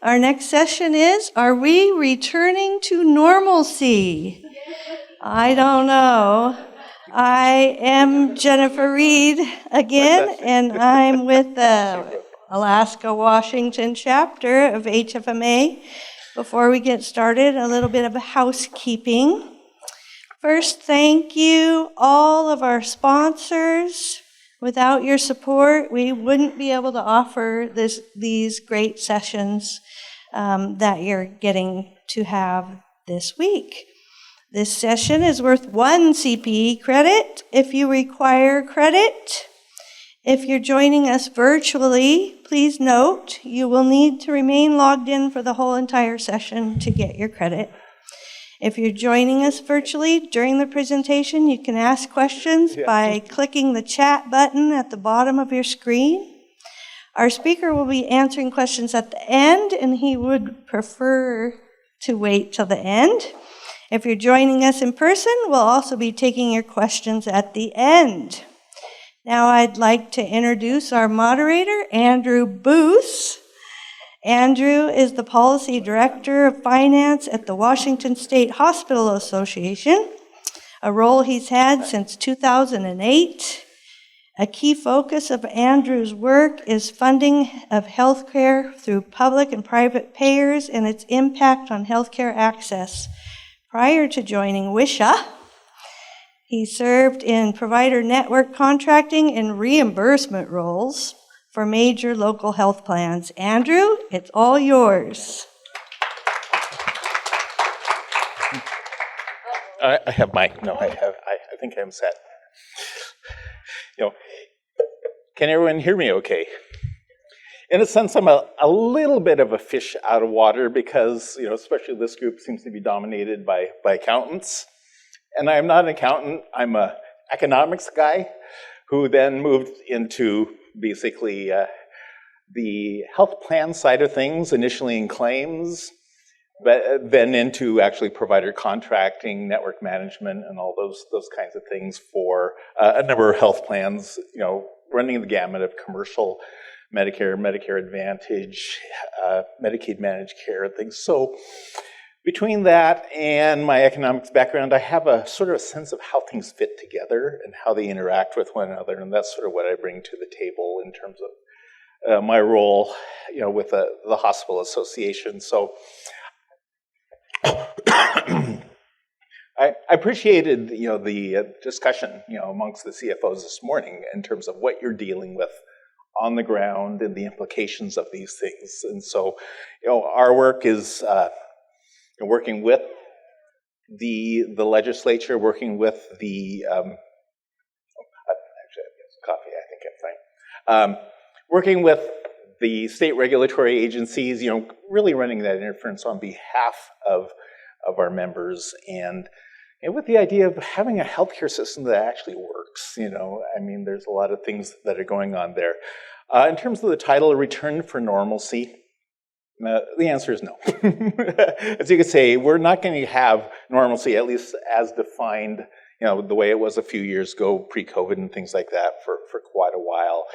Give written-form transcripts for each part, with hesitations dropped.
Our next session is, are we returning to normalcy? I don't know. I am Jennifer Reed again, and I'm with the Alaska Washington chapter of HFMA. Before we get started, a little bit of housekeeping. First, thank you, all of our sponsors. Without your support, we wouldn't be able to offer these great sessions that you're getting to have this week. This session is worth 1 CPE credit if you require credit. If you're joining us virtually, please note you will need to remain logged in for the whole entire session to get your credit. If you're joining us virtually during the presentation, you can ask questions by clicking the chat button at the bottom of your screen. Our speaker will be answering questions at the end, and he would prefer to wait till the end. If you're joining us in person, we'll also be taking your questions at the end. Now I'd like to introduce our moderator, Andrew Busz. Andrew is the Policy Director of Finance at the Washington State Hospital Association, a role he's had since 2008. A key focus of Andrew's work is funding of healthcare through public and private payers and its impact on healthcare access. Prior to joining WSHA, he served in provider network contracting and reimbursement roles for major local health plans. Andrew, it's all yours. I have my, no, I think I'm set. Can everyone hear me okay? In a sense, I'm a little bit of a fish out of water because, especially this group seems to be dominated by accountants. And I'm not an accountant, I'm an economics guy who then moved into basically the health plan side of things, initially in claims, but then into actually provider contracting, network management, and all those kinds of things for a number of health plans, running the gamut of commercial, Medicare, Medicare Advantage, Medicaid managed care, and things. So between that and my economics background, I have a sort of a sense of how things fit together and how they interact with one another, and that's sort of what I bring to the table in terms of my role, with the hospital association. So I appreciated, the discussion, amongst the CFOs this morning in terms of what you're dealing with on the ground and the implications of these things. And so, our work is working with the legislature, working with the actually I've got some coffee. I think I'm fine. Working with the state regulatory agencies, really running that interference on behalf of our members, and with the idea of having a healthcare system that actually works. There's a lot of things that are going on there. In terms of the title, Return for Normalcy, the answer is no. As you could say, we're not going to have normalcy, at least as defined, the way it was a few years ago, pre-COVID and things like that, for quite a while.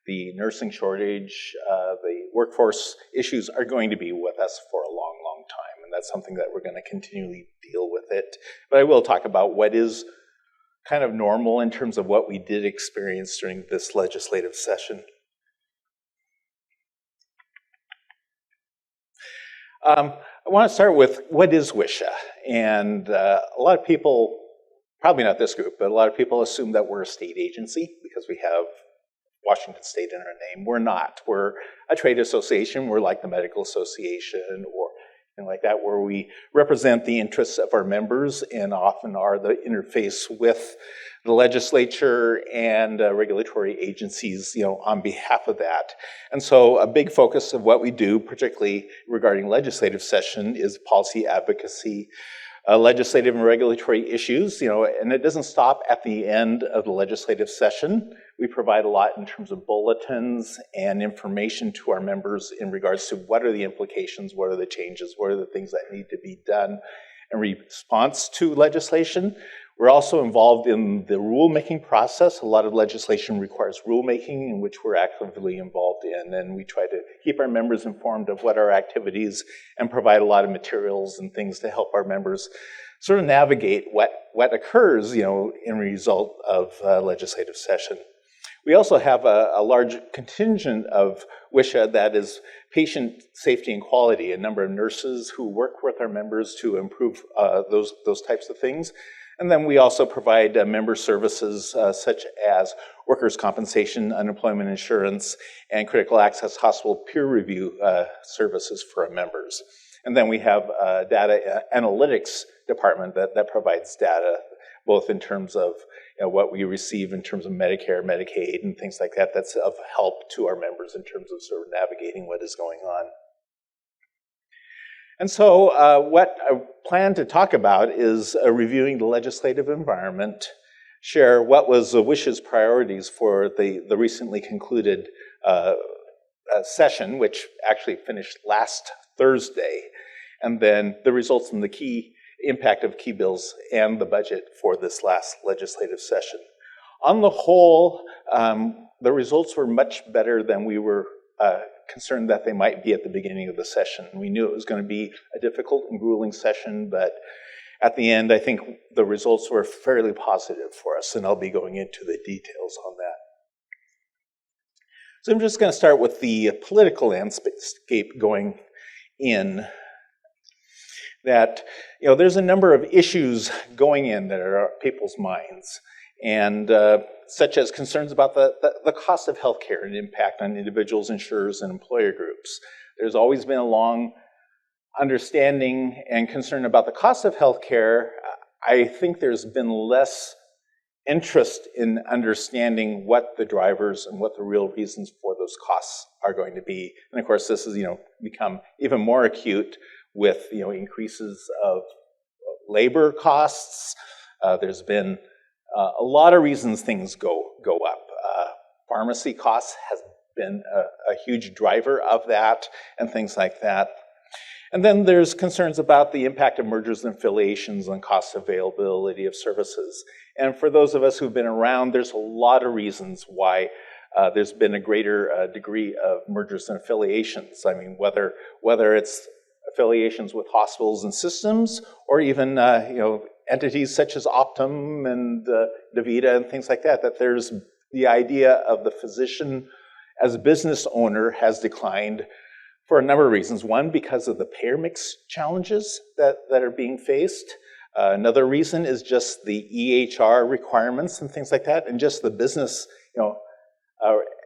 The nursing shortage, the workforce issues are going to be with us for a long, long time, and that's something that we're going to continually deal with it. But I will talk about what is kind of normal in terms of what we did experience during this legislative session. I want to start with what is WSHA, and a lot of people, probably not this group, but a lot of people assume that we're a state agency because we have Washington State in our name. We're not. We're a trade association. We're like the medical association or anything like that, where we represent the interests of our members and often are the interface with the legislature and regulatory agencies, on behalf of that. And so a big focus of what we do, particularly regarding legislative session, is policy advocacy, legislative and regulatory issues, and it doesn't stop at the end of the legislative session. We provide a lot in terms of bulletins and information to our members in regards to what are the implications, what are the changes, what are the things that need to be done in response to legislation. We're also involved in the rulemaking process. A lot of legislation requires rulemaking, in which we're actively involved in, and we try to keep our members informed of what our activities and provide a lot of materials and things to help our members sort of navigate what occurs, in result of legislative session. We also have a large contingent of WSHA that is patient safety and quality, a number of nurses who work with our members to improve those types of things. And then we also provide member services such as workers' compensation, unemployment insurance, and critical access hospital peer review services for our members. And then we have a data analytics department that provides data, both in terms of what we receive in terms of Medicare, Medicaid, and things like that. That's of help to our members in terms of sort of navigating what is going on. And so what I plan to talk about is reviewing the legislative environment, share what was WSHA's priorities for the recently concluded session, which actually finished last Thursday, and then the results and the key impact of key bills and the budget for this last legislative session. On the whole, the results were much better than we were concerned that they might be at the beginning of the session. We knew it was going to be a difficult and grueling session, but at the end, I think the results were fairly positive for us, and I'll be going into the details on that. So I'm just going to start with the political landscape going in. That, there's a number of issues going in that are on people's minds, and such as concerns about the cost of healthcare and impact on individuals, insurers, and employer groups. There's always been a long understanding and concern about the cost of healthcare. I think there's been less interest in understanding what the drivers and what the real reasons for those costs are going to be. And of course, this has, become even more acute with, increases of labor costs. There's been a lot of reasons things go up. Pharmacy costs has been a huge driver of that, and things like that. And then there's concerns about the impact of mergers and affiliations on cost availability of services. And for those of us who've been around, there's a lot of reasons why there's been a greater degree of mergers and affiliations. I mean, whether it's affiliations with hospitals and systems, or even entities such as Optum and DaVita and things like that, that there's the idea of the physician as a business owner has declined for a number of reasons. One, because of the payer mix challenges that are being faced. Another reason is just the EHR requirements and things like that, and just the business,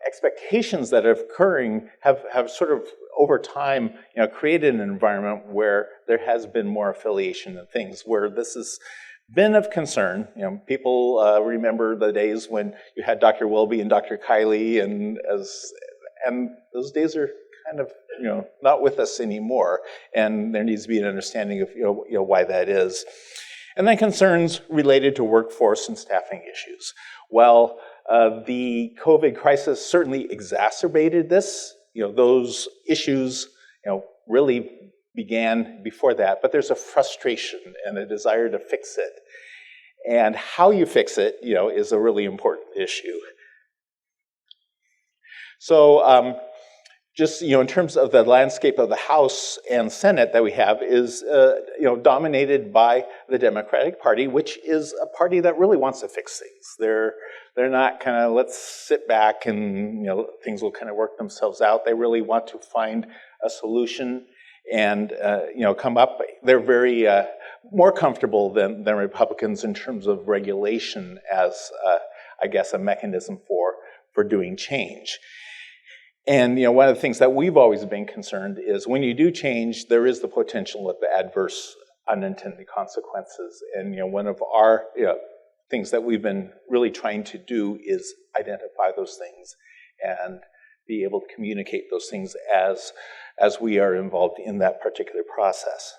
expectations that are occurring have sort of over time, created an environment where there has been more affiliation and things where this has been of concern. People remember the days when you had Dr. Welby and Dr. Kiley, and those days are kind of not with us anymore, and there needs to be an understanding of why that is. And then concerns related to workforce and staffing issues. Well, the COVID crisis certainly exacerbated this. Those issues, really began before that, but there's a frustration and a desire to fix it. And how you fix it, is a really important issue. So, just, in terms of the landscape of the House and Senate that we have is, dominated by the Democratic Party, which is a party that really wants to fix things. They're not kind of, let's sit back and, things will kind of work themselves out. They really want to find a solution and, come up. They're very more comfortable than Republicans in terms of regulation as, I guess, a mechanism for doing change. And, one of the things that we've always been concerned is when you do change, there is the potential of adverse unintended consequences. And, one of our things that we've been really trying to do is identify those things and be able to communicate those things as we are involved in that particular process.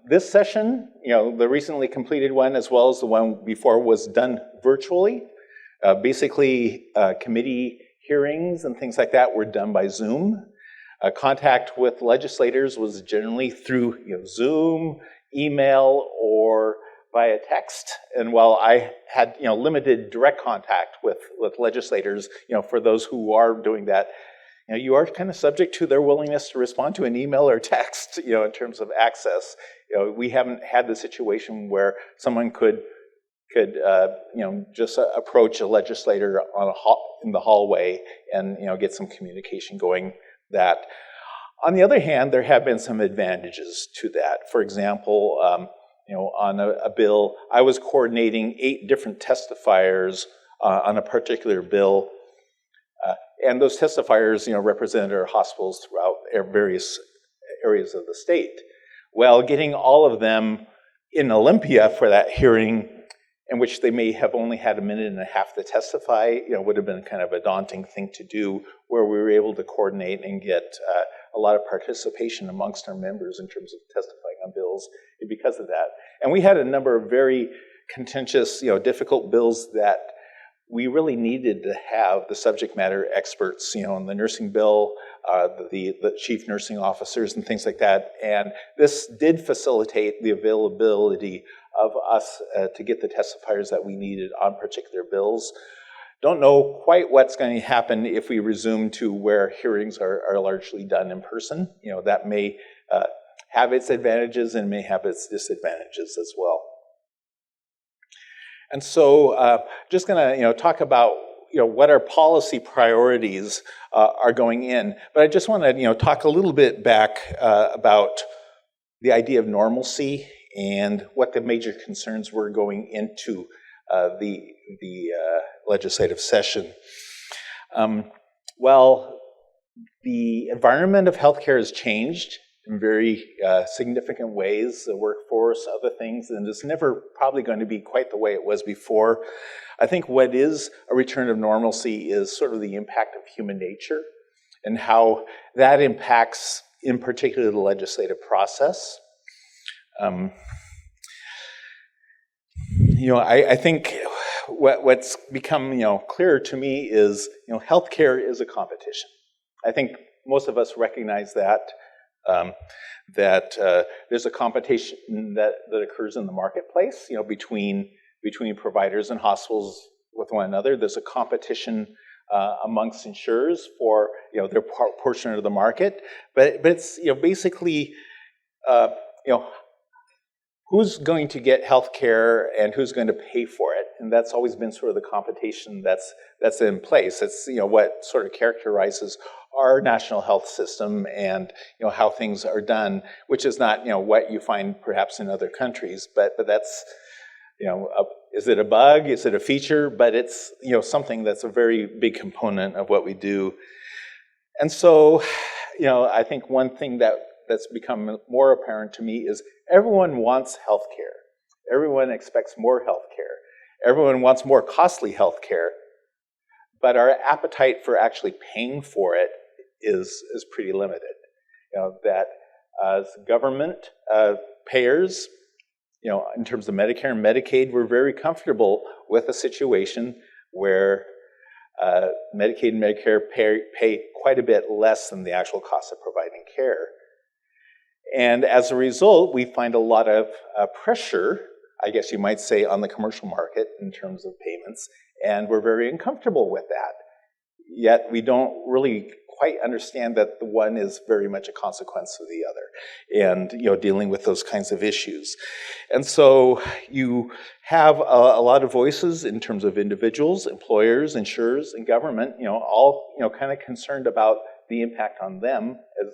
This session, the recently completed one as well as the one before was done virtually. Basically, committee hearings and things like that were done by Zoom. Contact with legislators was generally through Zoom, email, or via text. And while I had limited direct contact with legislators, for those who are doing that, you are kind of subject to their willingness to respond to an email or text, in terms of access. We haven't had the situation where someone could just approach a legislator in the hallway and get some communication going. That, on the other hand, there have been some advantages to that. For example, on a bill, I was coordinating 8 different testifiers on a particular bill. And those testifiers, represented our hospitals throughout various areas of the state. Well, getting all of them in Olympia for that hearing, in which they may have only had a minute and a half to testify, would have been kind of a daunting thing to do, where we were able to coordinate and get a lot of participation amongst our members in terms of testifying on bills because of that. And we had a number of very contentious, difficult bills that we really needed to have the subject matter experts, on the nursing bill, the chief nursing officers and things like that. And this did facilitate the availability of us to get the testifiers that we needed on particular bills. Don't know quite what's going to happen if we resume to where hearings are largely done in person. That may have its advantages and may have its disadvantages as well. And so just going to talk about what our policy priorities are going in. But I just want to talk a little bit back about the idea of normalcy and what the major concerns were going into the legislative session. Well, the environment of healthcare has changed in very significant ways, the workforce, other things, and it's never probably going to be quite the way it was before. I think what is a return of normalcy is sort of the impact of human nature and how that impacts, in particular, the legislative process. I think what's become clearer to me is healthcare is a competition. I think most of us recognize that. There's a competition that occurs in the marketplace, between providers and hospitals with one another. There's a competition amongst insurers for their portion of the market, but it's basically who's going to get health care and who's going to pay for it, and that's always been sort of the competition that's in place. It's what sort of characterizes our national health system and how things are done, which is not what you find perhaps in other countries, but that's is it a bug? Is it a feature? But it's something that's a very big component of what we do. And so I think one thing that's become more apparent to me is everyone wants health care. Everyone expects more health care. Everyone wants more costly health care. But our appetite for actually paying for it is pretty limited. That as government payers, in terms of Medicare and Medicaid, we're very comfortable with a situation where Medicaid and Medicare pay quite a bit less than the actual cost of providing care. And as a result, we find a lot of pressure, I guess you might say, on the commercial market in terms of payments, and we're very uncomfortable with that. Yet we don't really quite understand that the one is very much a consequence of the other, and dealing with those kinds of issues. And so you have a lot of voices in terms of individuals, employers, insurers, and government, all kind of concerned about the impact on them, as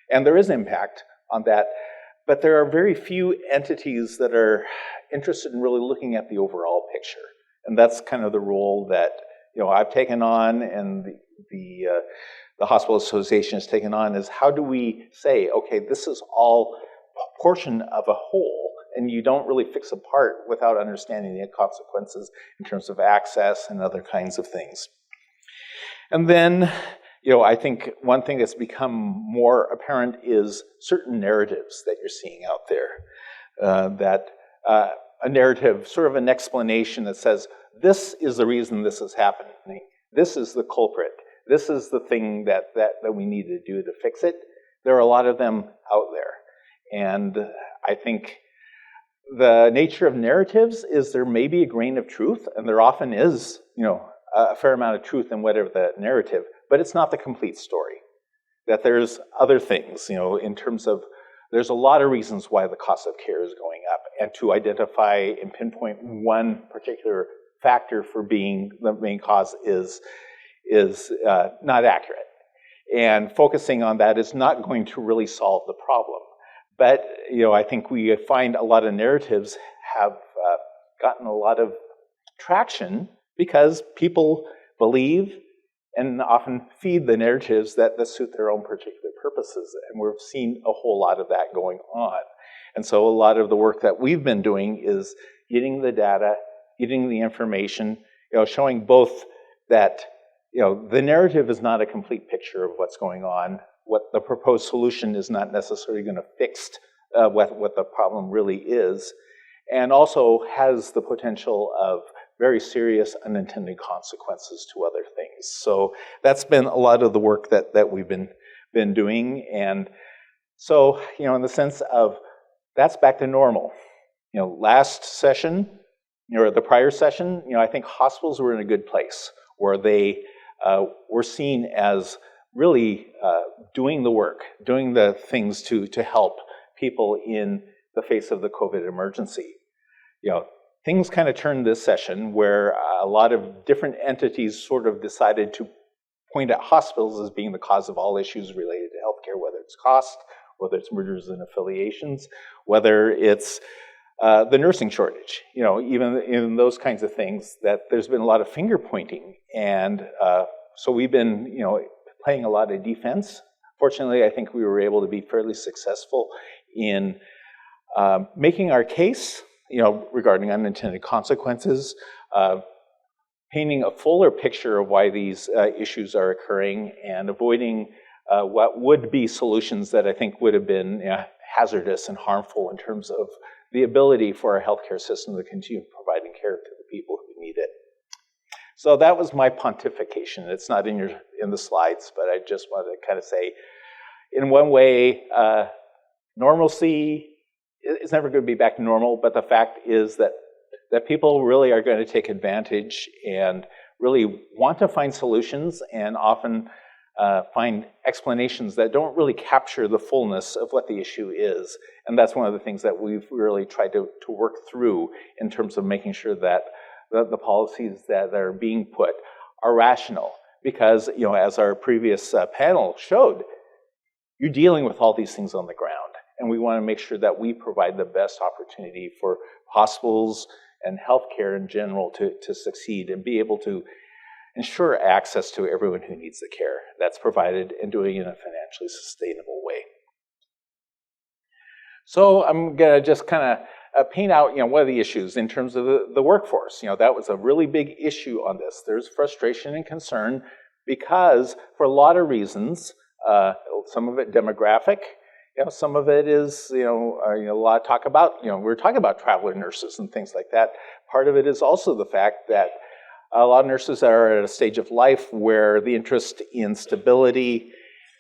and there is impact on that, but there are very few entities that are interested in really looking at the overall picture. And that's kind of the role that I've taken on, and the Hospital Association has taken on, is how do we say, okay, this is all a portion of a whole, and you don't really fix a part without understanding the consequences in terms of access and other kinds of things. And then, I think one thing that's become more apparent is certain narratives that you're seeing out there. A narrative, sort of an explanation that says, this is the reason this is happening. This is the culprit. This is the thing that we need to do to fix it. There are a lot of them out there. And I think the nature of narratives is there may be a grain of truth, and there often is, a fair amount of truth in whatever the narrative, but it's not the complete story. That there's other things, in terms of, there's a lot of reasons why the cost of care is going up, and to identify and pinpoint one particular factor for being the main cause is not accurate. And focusing on that is not going to really solve the problem. But, I think we find a lot of narratives have gotten a lot of traction because people believe and often feed the narratives that suit their own particular purposes. And we've seen a whole lot of that going on. And so a lot of the work that we've been doing is getting the data, getting the information, showing both that, the narrative is not a complete picture of what's going on. What the proposed solution is not necessarily going to fix what the problem really is, and also has the potential of very serious unintended consequences to other things. So that's been a lot of the work that we've been doing. And so, in the sense of, that's back to normal. Last session, or the prior session, I think hospitals were in a good place where they were seen as really doing the work, doing the things to help people in the face of the COVID emergency. Things kind of turned this session where a lot of different entities sort of decided to point at hospitals as being the cause of all issues related to healthcare, whether it's cost, whether it's mergers and affiliations, whether it's the nursing shortage, even in those kinds of things, that there's been a lot of finger pointing. And so we've been, playing a lot of defense. Fortunately, I think we were able to be fairly successful in making our case, regarding unintended consequences, painting a fuller picture of why these issues are occurring, and avoiding what would be solutions that I think would have been hazardous and harmful in terms of the ability for our healthcare system to continue providing care to the people who need it. So that was my pontification. It's not in the slides, but I just wanted to kind of say, in one way, normalcy is never going to be back to normal, but the fact is that people really are going to take advantage and really want to find solutions, and often find explanations that don't really capture the fullness of what the issue is. And that's one of the things that we've really tried to work through in terms of making sure that the policies that are being put are rational. Because, as our previous panel showed, you're dealing with all these things on the ground. And we want to make sure that we provide the best opportunity for hospitals and healthcare in general to succeed and be able to ensure access to everyone who needs the care that's provided, and doing it in a financially sustainable way. So I'm going to just kind of paint out, what are the issues in terms of the workforce. That was a really big issue on this. There's frustration and concern because, for a lot of reasons, some of it demographic, some of it is, a lot of talk about, we're talking about traveler nurses and things like that. Part of it is also the fact that a lot of nurses are at a stage of life where the interest in stability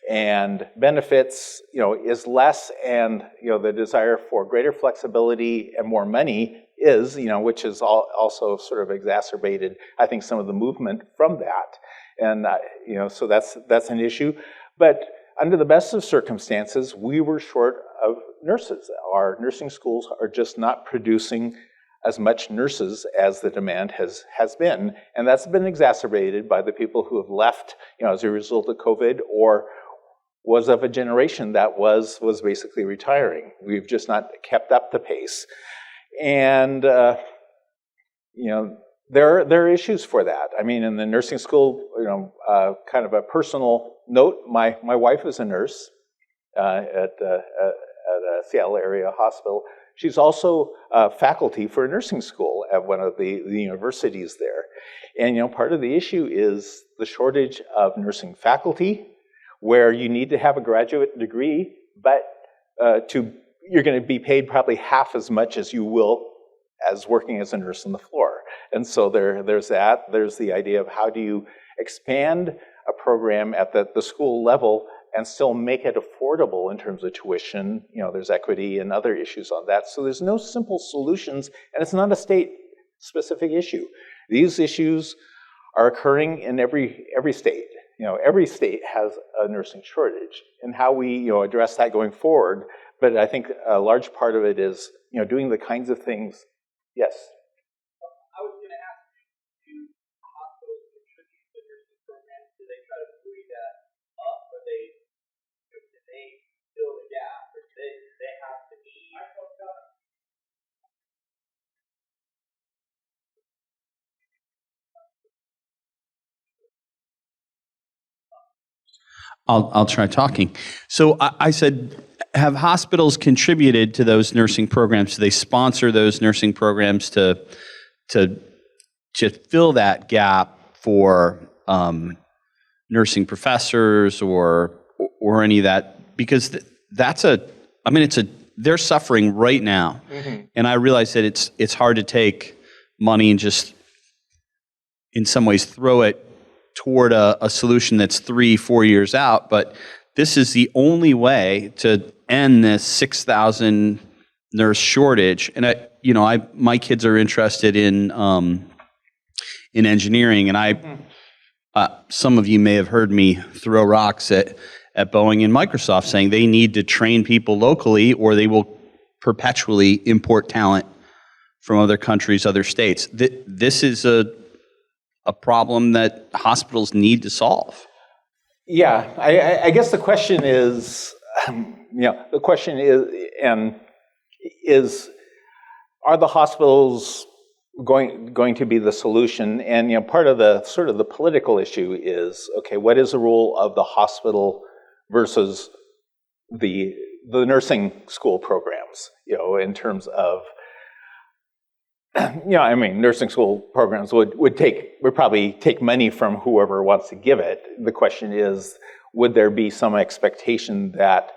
and benefits, is less, and, the desire for greater flexibility and more money is, which is also sort of exacerbated, I think, some of the movement from that. And, so that's an issue. But under the best of circumstances, we were short of nurses. Our nursing schools are just not producing as much nurses as the demand has been. And that's been exacerbated by the people who have left, as a result of COVID, or was of a generation that was basically retiring. We've just not kept up the pace. And, there are issues for that. I mean, in the nursing school, kind of a personal note, my wife is a nurse at a Seattle area hospital. She's also faculty for a nursing school at one of the universities there. And, part of the issue is the shortage of nursing faculty, where you need to have a graduate degree, but you're going to be paid probably half as much as you will as working as a nurse on the floor. And so there's that. There's the idea of how do you expand a program at the school level and still make it affordable in terms of tuition. There's equity and other issues on that. So there's no simple solutions, and it's not a state-specific issue. These issues are occurring in every state. Every state has a nursing shortage, and how we address that going forward. But I think a large part of it is doing the kinds of things. Yes. I was going to ask you, do hospitals contribute to nursing programs? Do they try to buoy that up, or do they fill the gap, or do they have the need? I'll try talking. So I said, have hospitals contributed to those nursing programs? Do they sponsor those nursing programs to fill that gap for nursing professors or any of that? Because they're suffering right now, and I realize that it's hard to take money and just in some ways throw it toward a solution that's 3-4 years out, but this is the only way to end this 6,000 nurse shortage. And my kids are interested in engineering, and some of you may have heard me throw rocks at Boeing and Microsoft, saying they need to train people locally, or they will perpetually import talent from other countries, other states. This is a problem that hospitals need to solve. Yeah, I guess the question is, are the hospitals going to be the solution? And part of the sort of the political issue is, okay, what is the role of the hospital versus the nursing school programs? In terms of, nursing school programs would probably take money from whoever wants to give it. The question is, would there be some expectation that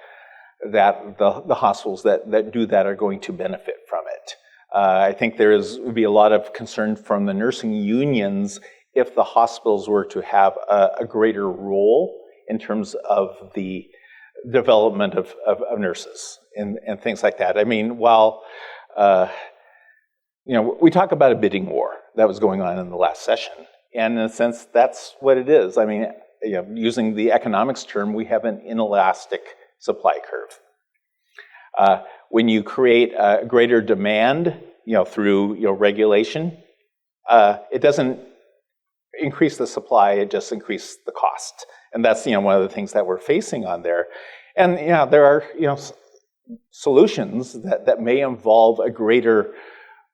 the hospitals that do that are going to benefit from it? I think would be a lot of concern from the nursing unions if the hospitals were to have a greater role in terms of the development of nurses and things like that. I mean, while we talk about a bidding war that was going on in the last session, and in a sense, that's what it is. I mean, using the economics term, we have an inelastic supply curve. When you create a greater demand, through regulation, it doesn't increase the supply; it just increases the cost, and that's one of the things that we're facing on there. And there are solutions that may involve a greater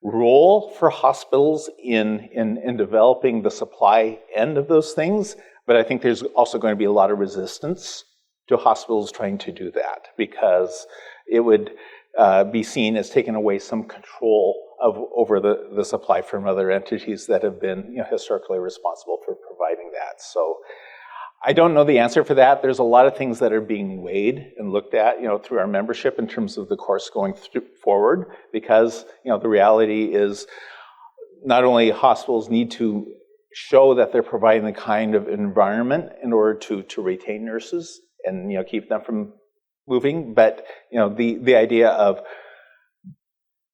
role for hospitals in developing the supply end of those things, but I think there's also going to be a lot of resistance to hospitals trying to do that, because it would be seen as taking away some control over the supply from other entities that have been historically responsible for providing that. So I don't know the answer for that. There's a lot of things that are being weighed and looked at, through our membership in terms of the course going forward, because, the reality is not only hospitals need to show that they're providing the kind of environment in order to retain nurses and, keep them from moving, but, the idea of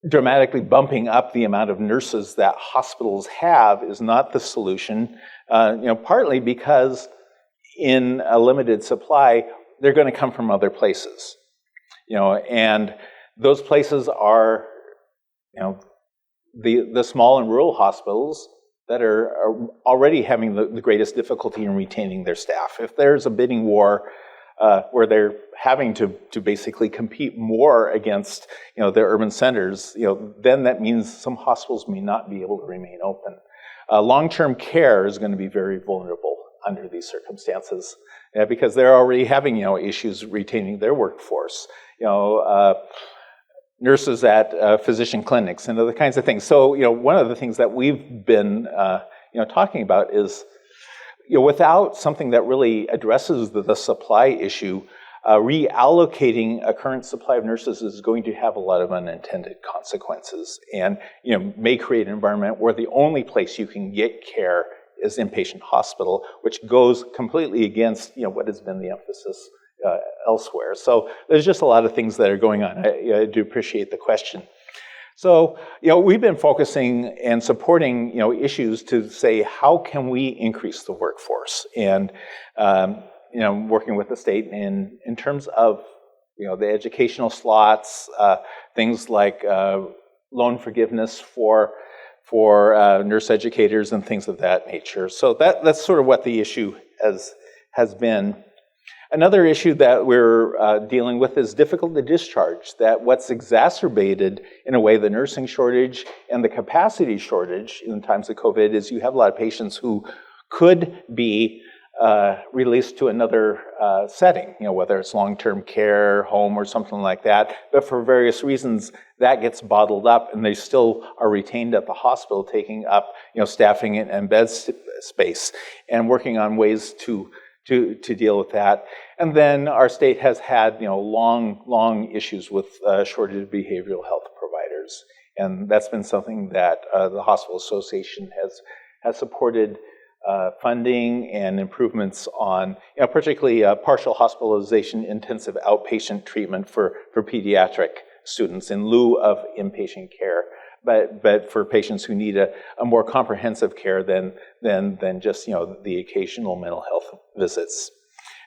dramatically bumping up the amount of nurses that hospitals have is not the solution, partly because in a limited supply, they're going to come from other places, and those places are, the small and rural hospitals that are already having the greatest difficulty in retaining their staff. If there's a bidding war where they're having to basically compete more against, their urban centers, then that means some hospitals may not be able to remain open. Long-term care is going to be very vulnerable under these circumstances, because they're already having, issues retaining their workforce. Nurses at physician clinics and other kinds of things. So, one of the things that we've been, talking about is, without something that really addresses the supply issue, reallocating a current supply of nurses is going to have a lot of unintended consequences, and may create an environment where the only place you can get care is inpatient hospital, which goes completely against what has been the emphasis elsewhere. So there's just a lot of things that are going on. I do appreciate the question. So, we've been focusing and supporting, issues to say, how can we increase the workforce? And, working with the state in terms of, the educational slots, things like loan forgiveness for nurse educators and things of that nature. So that's sort of what the issue has been. Another issue that we're dealing with is difficult to discharge, that what's exacerbated, in a way, the nursing shortage and the capacity shortage in times of COVID is you have a lot of patients who could be released to another setting, whether it's long-term care, home, or something like that. But for various reasons, that gets bottled up, and they still are retained at the hospital, taking up, staffing and bed space, and working on ways to deal with that. And then our state has had, long issues with shortage of behavioral health providers. And that's been something that the Hospital Association has supported funding and improvements on, particularly partial hospitalization, intensive outpatient treatment for pediatric students in lieu of inpatient care. But for patients who need a more comprehensive care than just the occasional mental health visits.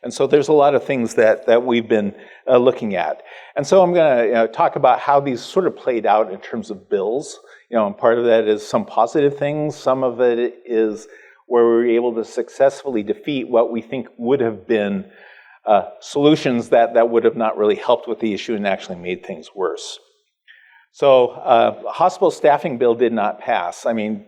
And so there's a lot of things that we've been looking at. And so I'm going to talk about how these sort of played out in terms of bills. And part of that is some positive things. Some of it is where we were able to successfully defeat what we think would have been solutions that would have not really helped with the issue and actually made things worse. So hospital staffing bill did not pass. I mean,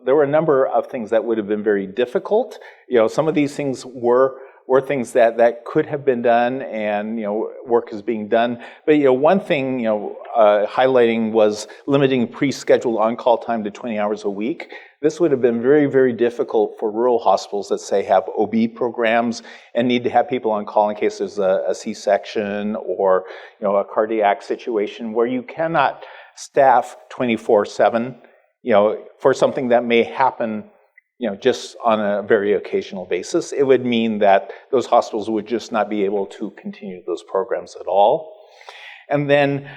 there were a number of things that would have been very difficult. Some of these things were things that could have been done, and work is being done. But one thing highlighting was limiting pre-scheduled on-call time to 20 hours a week. This would have been very, very difficult for rural hospitals that, say, have OB programs and need to have people on call in case there's a C-section or a cardiac situation where you cannot staff 24/7 for something that may happen just on a very occasional basis. It would mean that those hospitals would just not be able to continue those programs at all. And then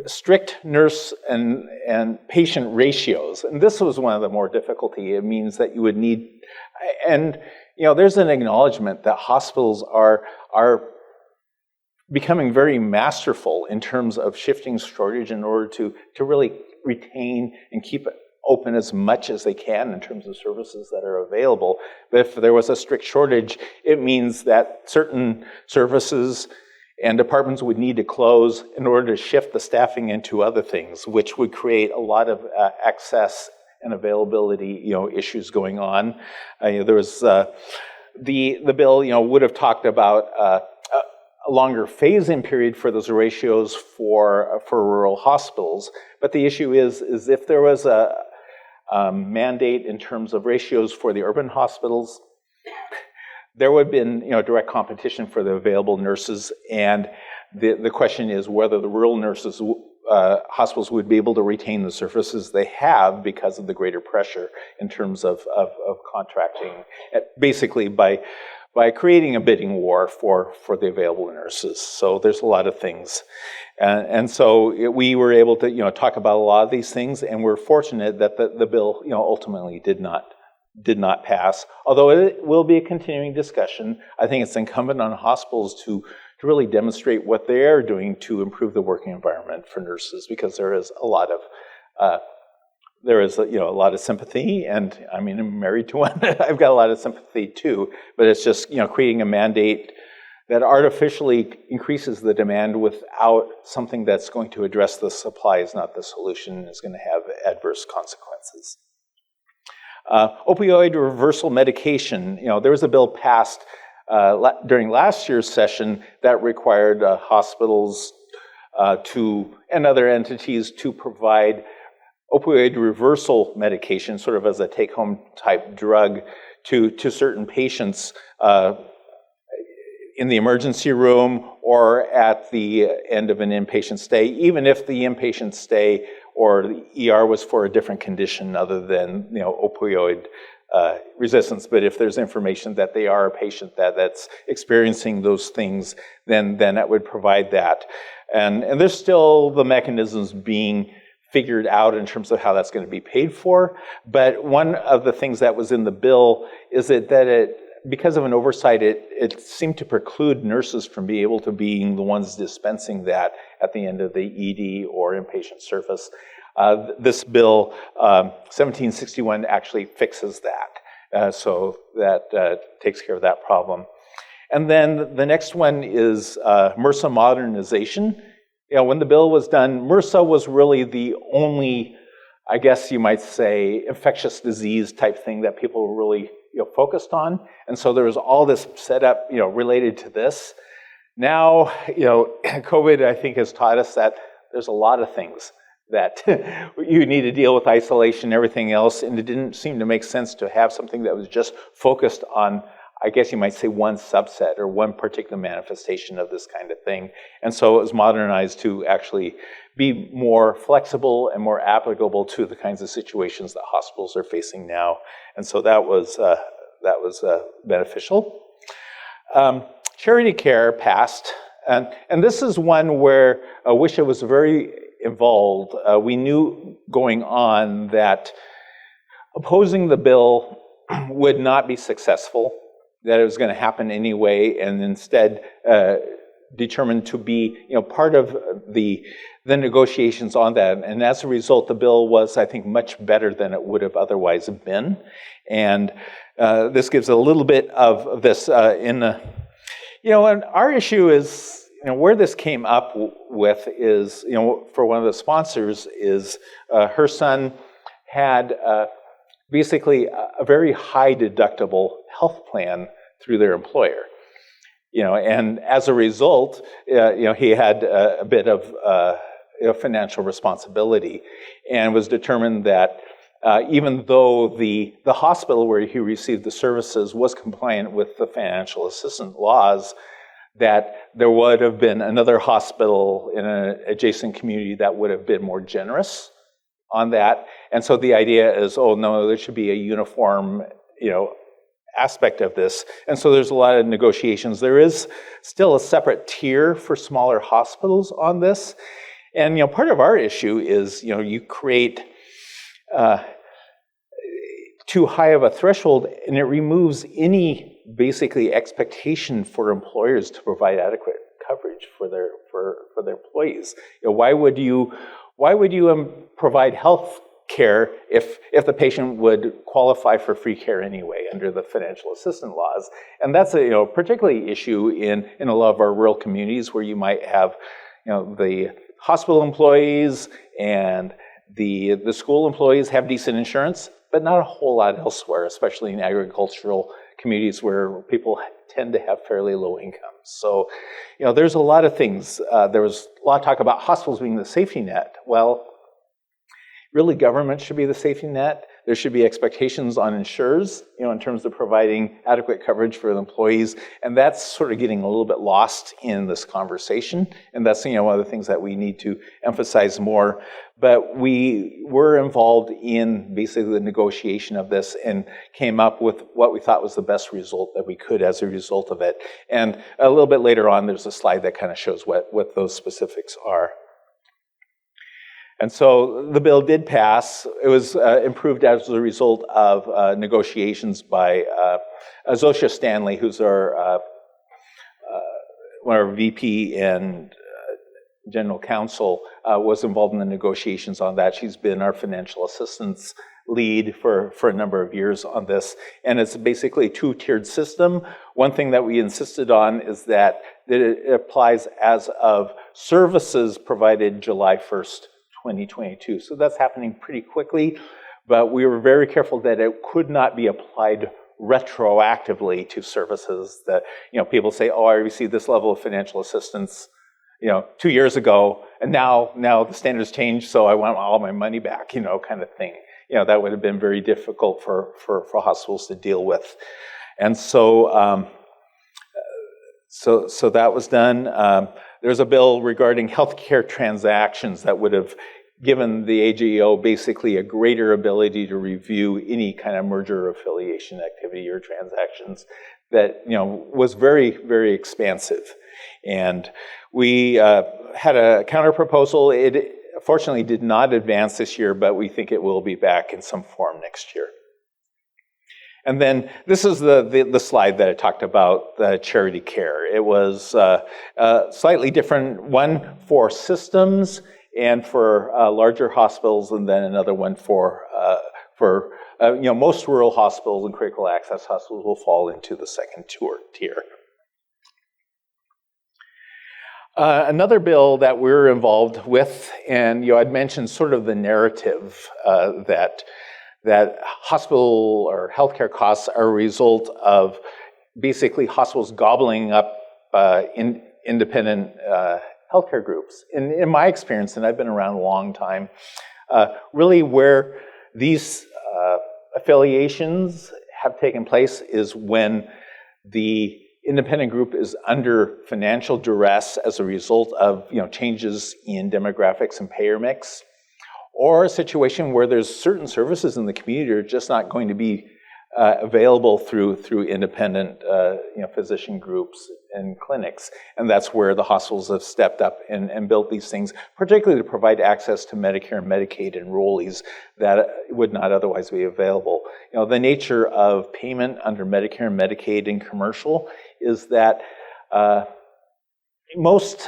strict nurse and patient ratios. And this was one of the more difficulty. It means that you would need, and there's an acknowledgement that hospitals are becoming very masterful in terms of shifting shortage in order to really retain and keep it open as much as they can in terms of services that are available. But if there was a strict shortage, it means that certain services and departments would need to close in order to shift the staffing into other things, which would create a lot of access and availability, issues going on. There was the bill, would have talked about a longer phase-in period for those ratios for rural hospitals. But the issue is if there was a mandate in terms of ratios for the urban hospitals, there would have been direct competition for the available nurses, and the question is whether the rural nurses hospitals would be able to retain the services they have because of the greater pressure in terms of contracting, basically by creating a bidding war for the available nurses. So there's a lot of things. And so we were able to talk about a lot of these things, and we're fortunate that the bill ultimately did not pass. Although it will be a continuing discussion, I think it's incumbent on hospitals to really demonstrate what they are doing to improve the working environment for nurses, because there is a lot of a lot of sympathy, and I mean, I'm married to one. I've got a lot of sympathy too, but it's just creating a mandate that artificially increases the demand without something that's going to address the supply is not the solution. It's going to have adverse consequences. Opioid reversal medication. There was a bill passed during last year's session that required hospitals and other entities to provide opioid reversal medication, sort of as a take-home type drug, to certain patients in the emergency room or at the end of an inpatient stay, even if the inpatient stay or the ER was for a different condition other than opioid resistance, but if there's information that they are a patient that's experiencing those things, then that would provide that. And there's still the mechanisms being figured out in terms of how that's going to be paid for. But one of the things that was in the bill is that because of an oversight, it seemed to preclude nurses from being able to be the ones dispensing that at the end of the ED or inpatient service. This bill, 1761, actually fixes that. So that takes care of that problem. And then the next one is Mrsa Modernization. When the bill was done, Mrsa was really the only, I guess you might say, infectious disease type thing that people were really focused on. And so there was all this set up related to this. Now, COVID, I think, has taught us that there's a lot of things that you need to deal with, isolation and everything else, and it didn't seem to make sense to have something that was just focused on, I guess you might say, one subset or one particular manifestation of this kind of thing. And so it was modernized to actually be more flexible and more applicable to the kinds of situations that hospitals are facing now. And so that was beneficial. Charity care passed, and this is one where WSHA was very involved. We knew going on that opposing the bill would not be successful, that it was going to happen anyway, and instead determined to be part of the negotiations on that. And as a result, the bill was, I think, much better than it would have otherwise been. And this gives a little bit of this and our issue is, where this came up with is, for one of the sponsors is her son had basically a very high deductible health plan through their employer. And as a result, he had a bit of financial responsibility, and was determined that even though the hospital where he received the services was compliant with the financial assistance laws, that there would have been another hospital in an adjacent community that would have been more generous on that. And so the idea is, oh no, there should be a uniform, aspect of this. And so there's a lot of negotiations. There is still a separate tier for smaller hospitals on this. And, part of our issue is, you create too high of a threshold, and it removes any basically expectation for employers to provide adequate coverage for their employees. Why would you provide health care if the patient would qualify for free care anyway under the financial assistance laws? And that's a particularly issue in a lot of our rural communities where you might have the hospital employees and the school employees have decent insurance, but not a whole lot elsewhere, especially in agricultural communities where people tend to have fairly low incomes. So, there's a lot of things. There was a lot of talk about hospitals being the safety net. Well, really, government should be the safety net. There should be expectations on insurers, in terms of providing adequate coverage for the employees. And that's sort of getting a little bit lost in this conversation. And that's, one of the things that we need to emphasize more. But we were involved in basically the negotiation of this and came up with what we thought was the best result that we could as a result of it. And a little bit later on, there's a slide that kind of shows what those specifics are. And so the bill did pass. It was improved as a result of negotiations by Zosia Stanley, who's our VP and General Counsel, was involved in the negotiations on that. She's been our financial assistance lead for a number of years on this. And it's basically a two-tiered system. One thing that we insisted on is that it applies as of services provided July 1st, 2022. So that's happening pretty quickly, but we were very careful that it could not be applied retroactively to services that, people say, oh, I received this level of financial assistance, 2 years ago, and now the standards changed, so I want all my money back, kind of thing. That would have been very difficult for hospitals to deal with. And so, so that was done. There's a bill regarding healthcare transactions that would have given the AGO basically a greater ability to review any kind of merger or affiliation activity or transactions that, was very, very expansive. And we had a counter proposal. It fortunately did not advance this year, but we think it will be back in some form next year. And then this is the slide that I talked about, the charity care. It was slightly different, one for systems and for larger hospitals, and then another one for most rural hospitals and critical access hospitals will fall into the second tier. Another bill that we're involved with, and I'd mentioned sort of the narrative that hospital or healthcare costs are a result of basically hospitals gobbling up independent healthcare groups. In my experience, and I've been around a long time, really where these affiliations have taken place is when the independent group is under financial duress as a result of changes in demographics and payer mix, or a situation where there's certain services in the community that are just not going to be available through independent physician groups and clinics. And that's where the hospitals have stepped up and built these things, particularly to provide access to Medicare and Medicaid enrollees that would not otherwise be available. The nature of payment under Medicare and Medicaid and commercial is that most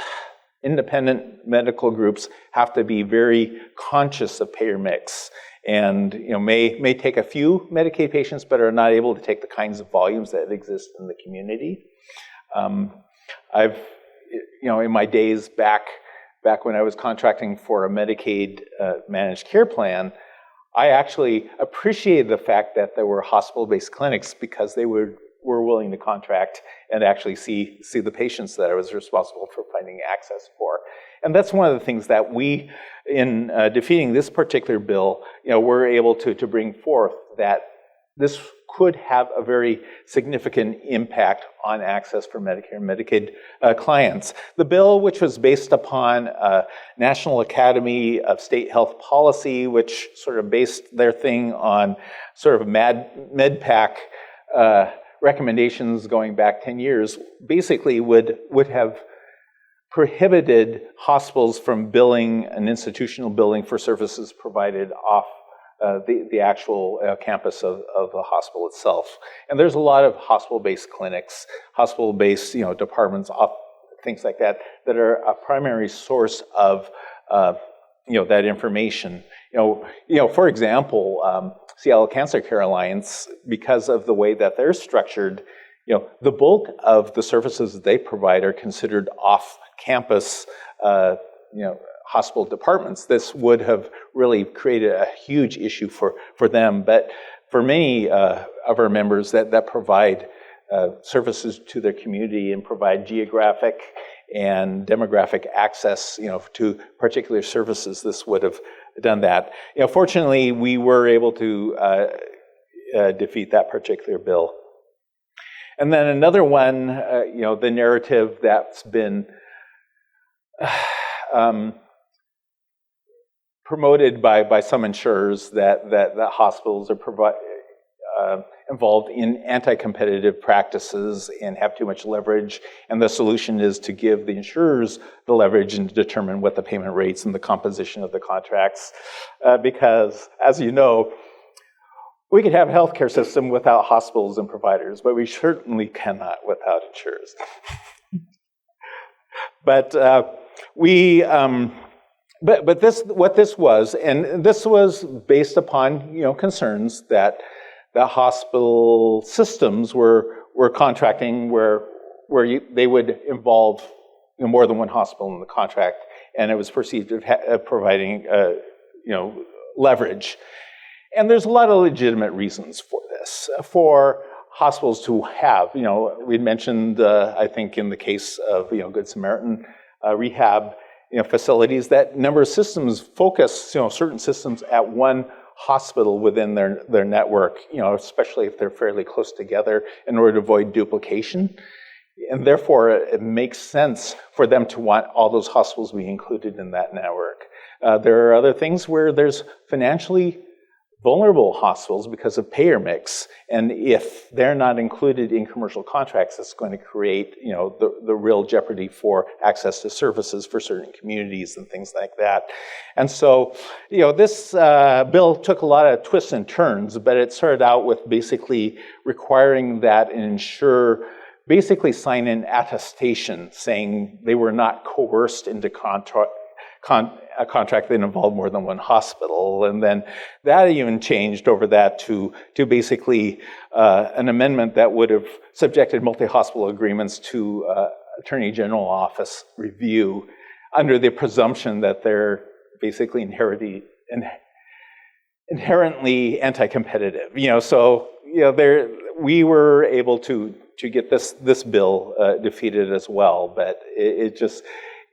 independent medical groups have to be very conscious of payer mix, and may take a few Medicaid patients, but are not able to take the kinds of volumes that exist in the community. I've, in my days back when I was contracting for a Medicaid managed care plan, I actually appreciated the fact that there were hospital-based clinics because they were willing to contract and actually see the patients that I was responsible for finding access for. And that's one of the things that we, in defeating this particular bill, we're able to bring forth, that this could have a very significant impact on access for Medicare and Medicaid clients. The bill, which was based upon National Academy of State Health Policy, which sort of based their thing on sort of MedPAC recommendations going back 10 years, basically would have prohibited hospitals from billing an institutional billing for services provided off the actual campus of the hospital itself. And there's a lot of hospital-based clinics, hospital-based departments, things like that are a primary source of that information. For example, Seattle Cancer Care Alliance, because of the way that they're structured, the bulk of the services that they provide are considered off-campus, hospital departments. This would have really created a huge issue for them. But for many of our members that provide services to their community and provide geographic and demographic access, to particular services, this would have done that. Fortunately, we were able to defeat that particular bill. And then another one, the narrative that's been promoted by some insurers that hospitals are involved in anti-competitive practices and have too much leverage, and the solution is to give the insurers the leverage and determine what the payment rates and the composition of the contracts, because, as you know, we could have a healthcare system without hospitals and providers, but we certainly cannot without insurers. But what this was, and this was based upon concerns that the hospital systems were contracting where they would involve more than one hospital in the contract, and it was perceived as providing leverage. And there's a lot of legitimate reasons for this, for hospitals to have, we'd mentioned, I think in the case of, Good Samaritan rehab, facilities, that number of systems focus, certain systems at one hospital within their network, especially if they're fairly close together, in order to avoid duplication. And therefore, it makes sense for them to want all those hospitals to be included in that network. There are other things where there's financially vulnerable hospitals because of payer mix, and if they're not included in commercial contracts, it's going to create, the real jeopardy for access to services for certain communities and things like that. And so, this bill took a lot of twists and turns, but it started out with basically requiring that an insurer basically sign an attestation saying they were not coerced into a contract that involved more than one hospital. And then that even changed over that to basically an amendment that would have subjected multi-hospital agreements to Attorney General office review under the presumption that they're basically inherently anti-competitive. We were able to get this bill defeated as well, but it just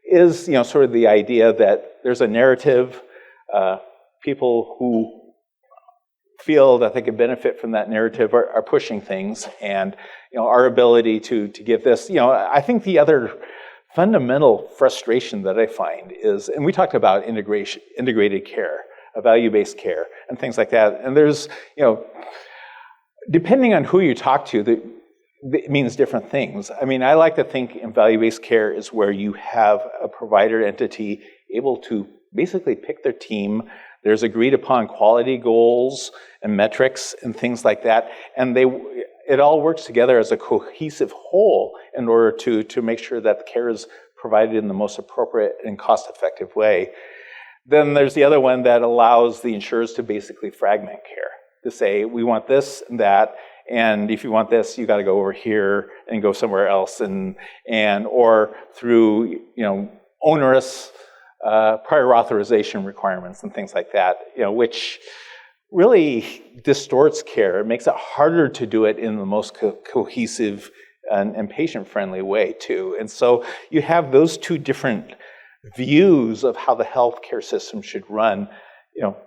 is, sort of the idea that there's a narrative, people who feel that they could benefit from that narrative are pushing things, and, our ability to give this, I think the other fundamental frustration that I find is, and we talked about integrated care, value-based care, and things like that, and there's, depending on who you talk to, it means different things. I mean, I like to think in value-based care is where you have a provider entity able to basically pick their team. There's agreed upon quality goals and metrics and things like that. And it all works together as a cohesive whole in order to make sure that the care is provided in the most appropriate and cost-effective way. Then there's the other one that allows the insurers to basically fragment care, to say, we want this and that, and if you want this, you got to go over here and go somewhere else, or through onerous prior authorization requirements and things like that, which really distorts care. It makes it harder to do it in the most cohesive and patient-friendly way too. And so you have those two different views of how the healthcare system should run,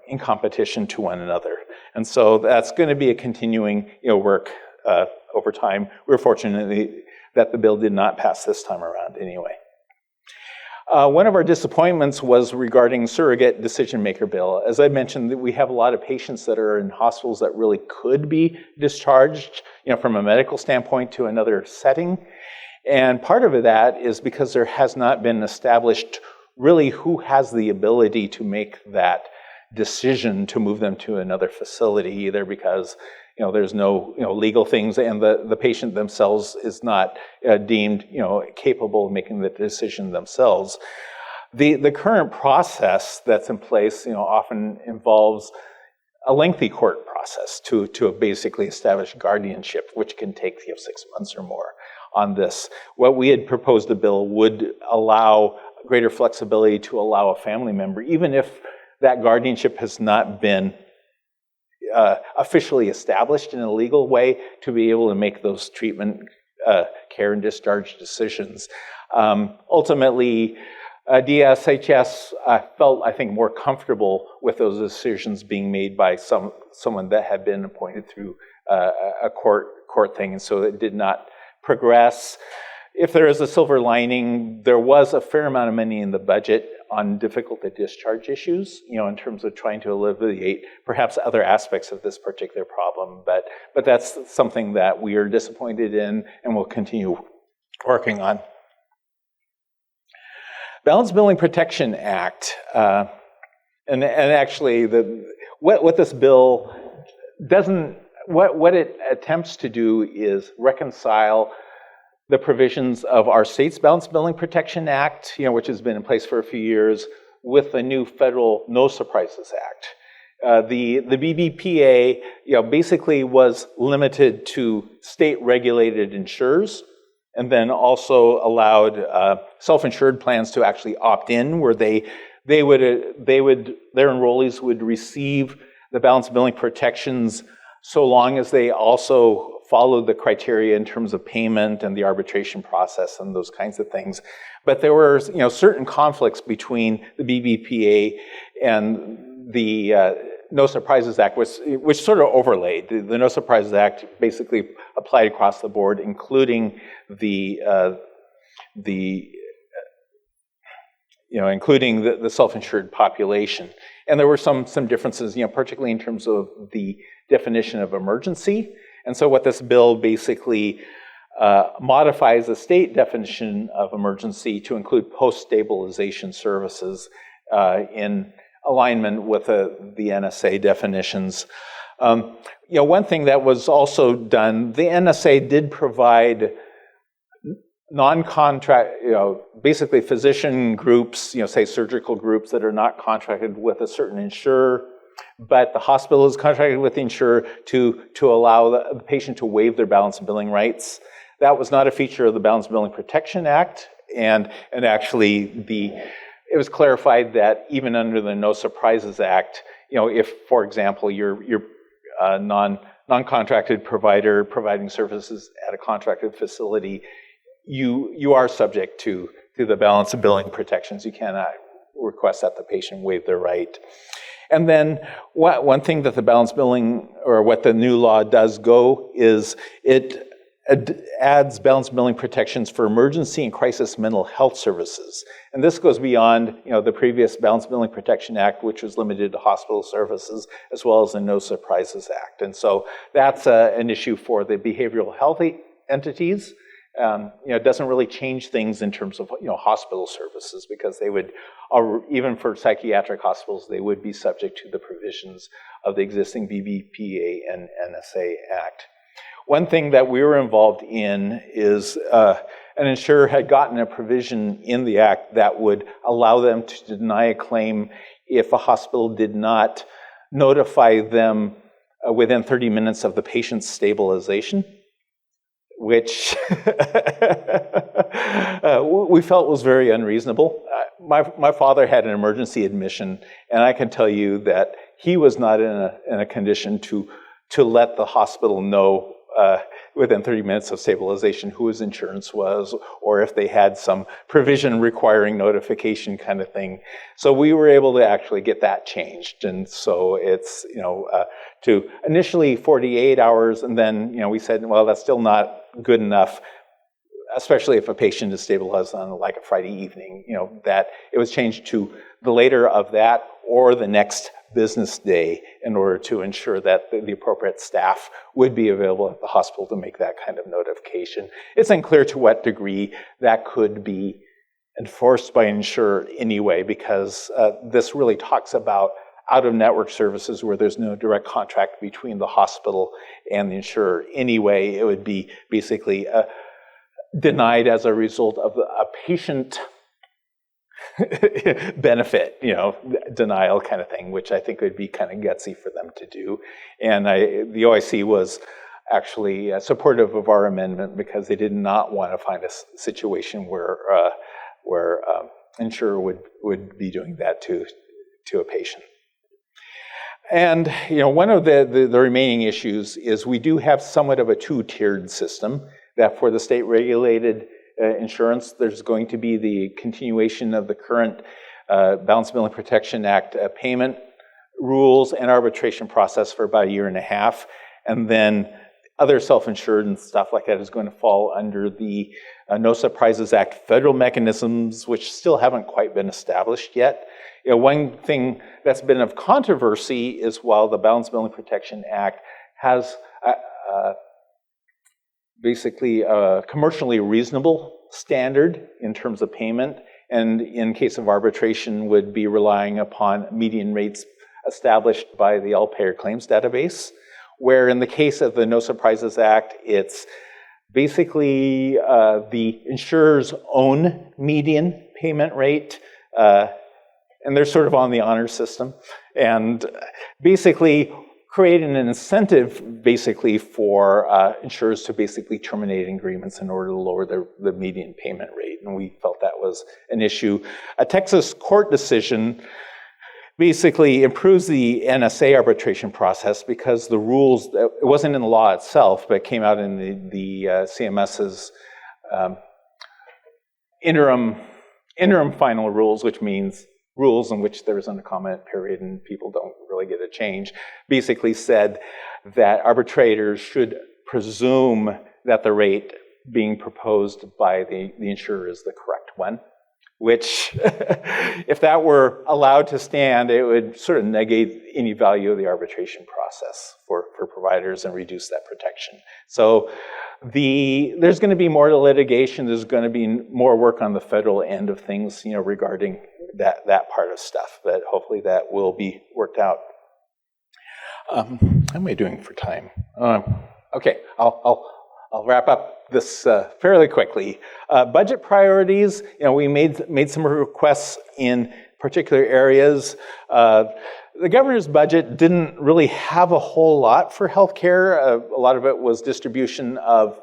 in competition to one another. And so that's going to be a continuing, work over time. We're fortunate that the bill did not pass this time around anyway. One of our disappointments was regarding surrogate decision-maker bill. As I mentioned, we have a lot of patients that are in hospitals that really could be discharged, from a medical standpoint to another setting. And part of that is because there has not been established really who has the ability to make that decision to move them to another facility, either because there's no legal things, and the patient themselves is not deemed capable of making the decision themselves. The current process that's in place often involves a lengthy court process to basically establish guardianship, which can take 6 months or more on this. What we had proposed a bill would allow greater flexibility to allow a family member, even if that guardianship has not been officially established in a legal way, to be able to make those treatment, care, and discharge decisions. Ultimately, DSHS felt, I think, more comfortable with those decisions being made by someone that had been appointed through a court thing, and so it did not progress. If there is a silver lining, there was a fair amount of money in the budget on difficult to discharge issues, in terms of trying to alleviate perhaps other aspects of this particular problem. But that's something that we are disappointed in and will continue working on. Balanced Billing Protection Act, and actually what this bill doesn't, what it attempts to do is reconcile the provisions of our state's Balanced Billing Protection Act, which has been in place for a few years, with the new federal No Surprises Act. The BBPA, basically was limited to state-regulated insurers, and then also allowed self-insured plans to actually opt in, where their enrollees would receive the balanced billing protections so long as they also followed the criteria in terms of payment and the arbitration process and those kinds of things. But there were, certain conflicts between the BBPA and the No Surprises Act, which sort of overlaid. The No Surprises Act basically applied across the board, including the including the self-insured population. And there were some differences, particularly in terms of the definition of emergency. And so what this bill basically modifies the state definition of emergency to include post-stabilization services in alignment with the NSA definitions. One thing that was also done, the NSA did provide non-contract, basically physician groups, say surgical groups that are not contracted with a certain insurer, but the hospital is contracted with the insurer to allow the patient to waive their balance of billing rights. That was not a feature of the Balance of Billing Protection Act, and actually it was clarified that even under the No Surprises Act, if, for example, you're a non-contracted provider providing services at a contracted facility, you are subject to the balance of billing protections. You cannot request that the patient waive their right. And then one thing that the balance billing, or what the new law does go, is it adds balance billing protections for emergency and crisis mental health services. And this goes beyond, the previous Balance Billing Protection Act, which was limited to hospital services, as well as the No Surprises Act. And so that's an issue for the behavioral health entities. It doesn't really change things in terms of, hospital services, because they would, even for psychiatric hospitals, they would be subject to the provisions of the existing BBPA and NSA Act. One thing that we were involved in is an insurer had gotten a provision in the Act that would allow them to deny a claim if a hospital did not notify them within 30 minutes of the patient's stabilization, which we felt was very unreasonable. My father had an emergency admission, and I can tell you that he was not in a condition to let the hospital know within 30 minutes of stabilization who his insurance was, or if they had some provision requiring notification kind of thing. So we were able to actually get that changed. And so it's, to initially 48 hours, and then, we said, well, that's still not good enough, especially if a patient is stabilized on like a Friday evening, that it was changed to the later of that or the next business day in order to ensure that the appropriate staff would be available at the hospital to make that kind of notification. It's unclear to what degree that could be enforced by an insurer anyway, because this really talks about out-of-network services where there's no direct contract between the hospital and the insurer. Anyway, it would be basically denied as a result of a patient benefit, denial kind of thing, which I think would be kind of gutsy for them to do. And the OIC was actually supportive of our amendment because they did not want to find a situation where insurer would be doing that to a patient. And one of the remaining issues is we do have somewhat of a two-tiered system, that for the state-regulated insurance, there's going to be the continuation of the current Balance Billing Protection Act payment rules and arbitration process for about 1.5 years. And then other self-insured and stuff like that is going to fall under the No Surprises Act federal mechanisms, which still haven't quite been established yet. One thing that's been of controversy is while the Balance Billing Protection Act has basically a commercially reasonable standard in terms of payment, and in case of arbitration would be relying upon median rates established by the All-Payer Claims Database, where in the case of the No Surprises Act, it's basically the insurer's own median payment rate, and they're sort of on the honor system, and basically creating an incentive basically for insurers to basically terminate agreements in order to lower the median payment rate. And we felt that was an issue. A Texas court decision basically improves the NSA arbitration process because the rules, it wasn't in the law itself, but it came out in the CMS's interim final rules, which means rules in which there isn't a comment period and people don't really get a change, basically said that arbitrators should presume that the rate being proposed by the insurer is the correct one. which, if that were allowed to stand, it would sort of negate any value of the arbitration process for providers and reduce that protection. So there's going to be more litigation. There's going to be more work on the federal end of things, regarding that part of stuff. But hopefully that will be worked out. How am I doing for time? Okay, I'll wrap up this fairly quickly. Budget priorities. We made some requests in particular areas. The governor's budget didn't really have a whole lot for healthcare. A lot of it was distribution of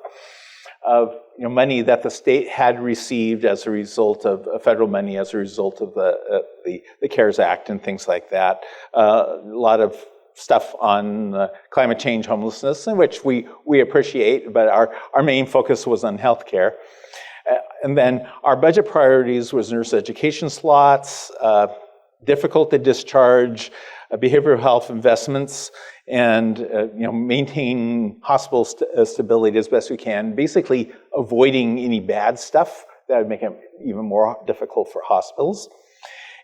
money that the state had received as a result of federal money, as a result of the CARES Act and things like that. A lot of stuff on climate change, homelessness, in which we appreciate, but our main focus was on healthcare. And then our budget priorities was nurse education slots, difficult to discharge, behavioral health investments, and maintain hospital stability as best we can, basically avoiding any bad stuff that would make it even more difficult for hospitals.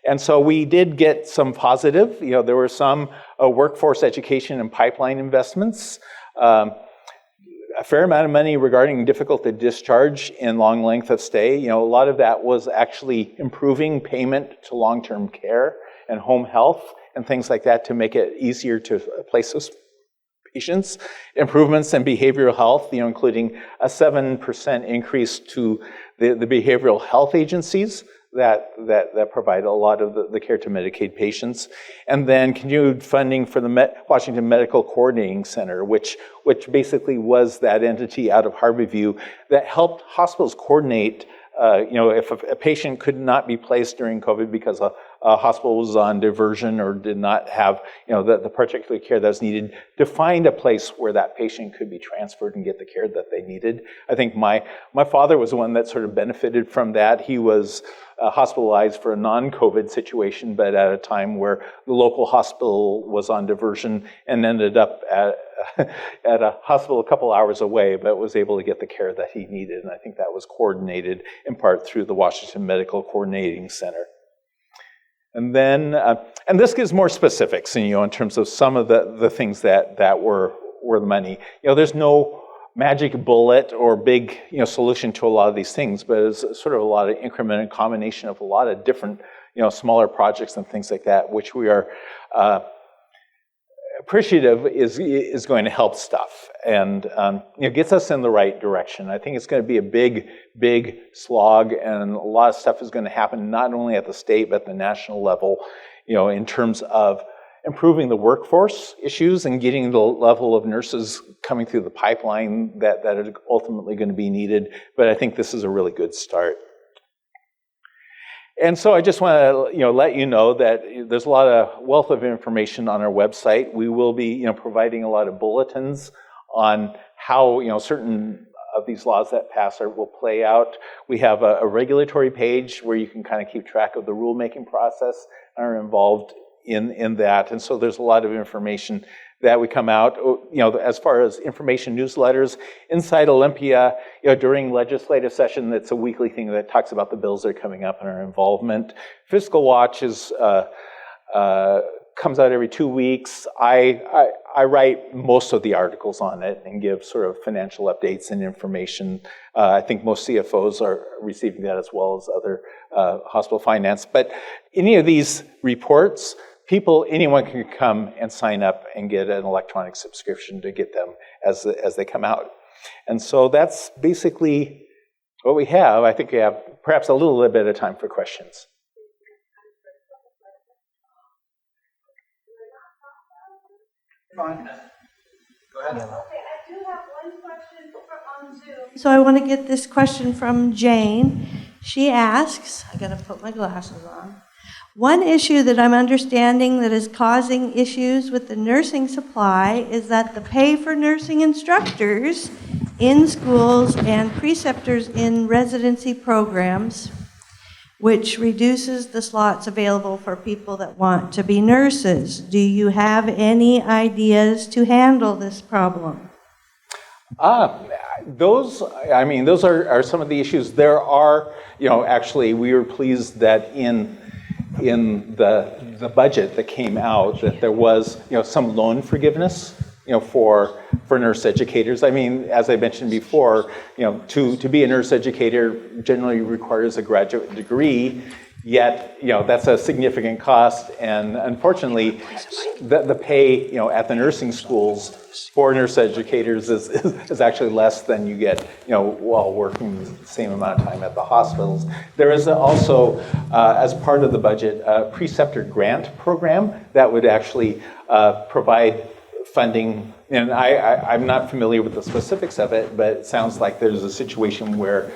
And so we did get some positive. There were some workforce education and pipeline investments, a fair amount of money regarding difficult to discharge and long length of stay. A lot of that was actually improving payment to long-term care and home health and things like that to make it easier to place those patients. Improvements in behavioral health, including a 7% increase to the behavioral health agencies that provide a lot of the care to Medicaid patients, and then continued funding for the Washington Medical Coordinating Center, which basically was that entity out of Harborview that helped hospitals coordinate. If a patient could not be placed during COVID because a hospital was on diversion or did not have the particular care that was needed, to find a place where that patient could be transferred and get the care that they needed. I think my father was one that sort of benefited from that. He was hospitalized for a non-COVID situation, but at a time where the local hospital was on diversion and ended up at a hospital a couple hours away, but was able to get the care that he needed. And I think that was coordinated in part through the Washington Medical Coordinating Center. And then, and this gives more specifics, in terms of some of the things that were the money. There's no magic bullet or big solution to a lot of these things, but it's sort of a lot of increment and combination of a lot of different smaller projects and things like that, which we are appreciative is going to help stuff and gets us in the right direction. I think it's going to be a big slog, and a lot of stuff is going to happen not only at the state but at the national level, in terms of improving the workforce issues and getting the level of nurses coming through the pipeline that are ultimately going to be needed. But I think this is a really good start. And so I just want to let you know that there's a lot of wealth of information on our website. We will be providing a lot of bulletins on how certain of these laws that pass will play out. We have a regulatory page where you can kind of keep track of the rulemaking process and are involved in that. And so there's a lot of information that we come out, as far as information newsletters. Inside Olympia, during legislative session, it's a weekly thing that talks about the bills that are coming up and our involvement. Fiscal Watch comes out every 2 weeks. I write most of the articles on it and give sort of financial updates and information. I think most CFOs are receiving that as well as other hospital finance. But any of these reports, anyone can come and sign up and get an electronic subscription to get them as they come out. And so that's basically what we have. I think we have perhaps a little bit of time for questions. Fine. Go ahead. Okay, I do have one question on Zoom. So I want to get this question from Jane. She asks, I got to put my glasses on. One issue that I'm understanding that is causing issues with the nursing supply is that the pay for nursing instructors in schools and preceptors in residency programs, which reduces the slots available for people that want to be nurses. Do you have any ideas to handle this problem? those are some of the issues. There are, actually, we were pleased that in the budget that came out, that there was, some loan forgiveness, for nurse educators. I mean, as I mentioned before, to be a nurse educator generally requires a graduate degree. Yet, that's a significant cost, and unfortunately, the pay, at the nursing schools for nurse educators is actually less than you get, while working the same amount of time at the hospitals. There is also, as part of the budget, a Preceptor Grant program that would actually provide funding, and I'm not familiar with the specifics of it, but it sounds like there's a situation where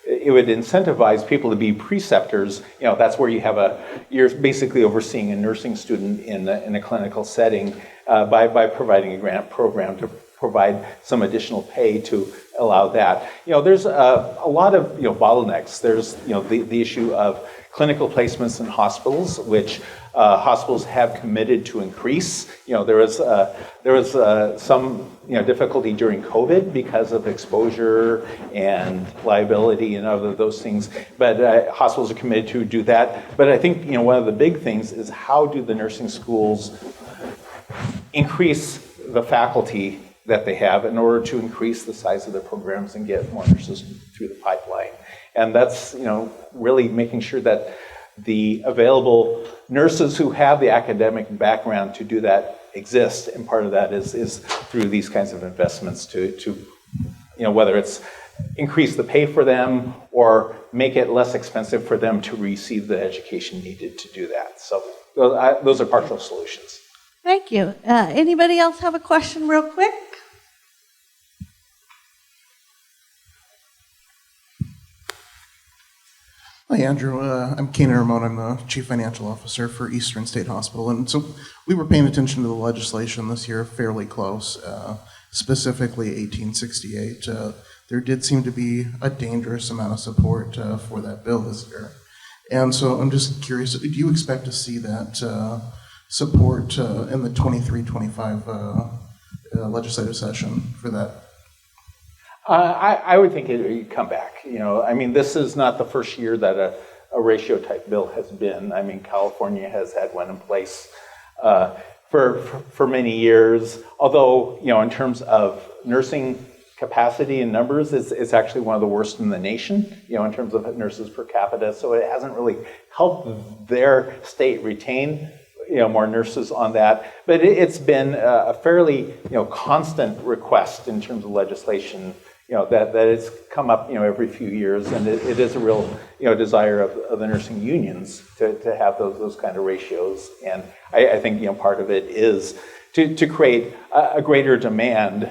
it would incentivize people to be preceptors. That's where you're basically overseeing a nursing student in a clinical setting by providing a grant program to provide some additional pay to allow that. There's a lot of bottlenecks. There's the issue of clinical placements in hospitals, which hospitals have committed to increase. There was some difficulty during COVID because of exposure and liability and other those things. But hospitals are committed to do that. But I think one of the big things is how do the nursing schools increase the faculty that they have in order to increase the size of their programs and get more nurses through the pipeline. And that's really making sure that the available nurses who have the academic background to do that exist, and part of that is through these kinds of investments to whether it's increase the pay for them or make it less expensive for them to receive the education needed to do that. So those are partial solutions. Thank you. Anybody else have a question real quick? Hi, Andrew. I'm Kanan Ramon. I'm the Chief Financial Officer for Eastern State Hospital. And so we were paying attention to the legislation this year fairly close, specifically 1868. There did seem to be a dangerous amount of support for that bill this year. And so I'm just curious, do you expect to see that support in the 23-25 legislative session for that? I would think it would come back. This is not the first year that a ratio type bill has been. California has had one in place for many years. Although, in terms of nursing capacity and numbers, it's actually one of the worst in the nation, in terms of nurses per capita. So it hasn't really helped their state retain more nurses on that. But it's been a fairly, constant request in terms of legislation, that it's come up, every few years, and it is a real, desire of the nursing unions to have those kind of ratios. And I think, part of it is to create a greater demand,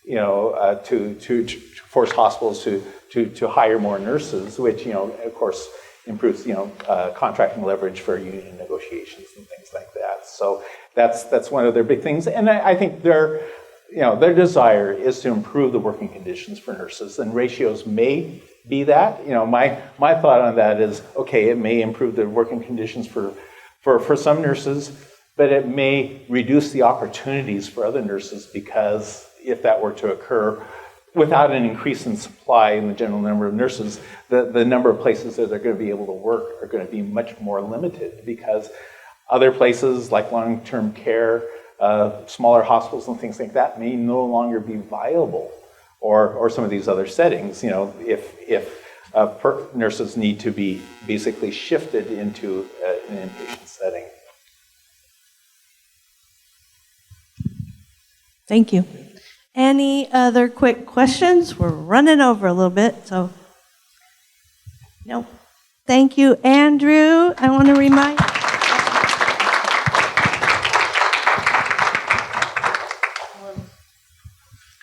to force hospitals to hire more nurses, which, of course, improves, contracting leverage for union negotiations and things like that. So that's one of their big things. And I think their desire is to improve the working conditions for nurses, and ratios may be that. My thought on that is, okay, it may improve the working conditions for some nurses, but it may reduce the opportunities for other nurses, because if that were to occur, without an increase in supply in the general number of nurses, the number of places that they're going to be able to work are going to be much more limited, because other places like long-term care, smaller hospitals and things like that may no longer be viable, or some of these other settings, if nurses need to be basically shifted into an inpatient setting. Thank you. Any other quick questions? We're running over a little bit, so no. Thank you, Andrew. I want to remind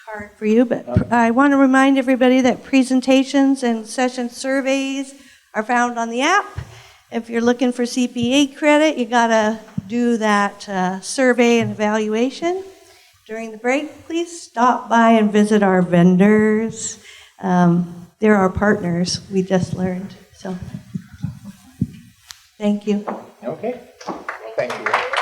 card for you, but I want to remind everybody that presentations and session surveys are found on the app. If you're looking for CPA credit, you gotta do that survey and evaluation. During the break, please stop by and visit our vendors. They're our partners, we just learned. So, thank you. Okay. Thank you.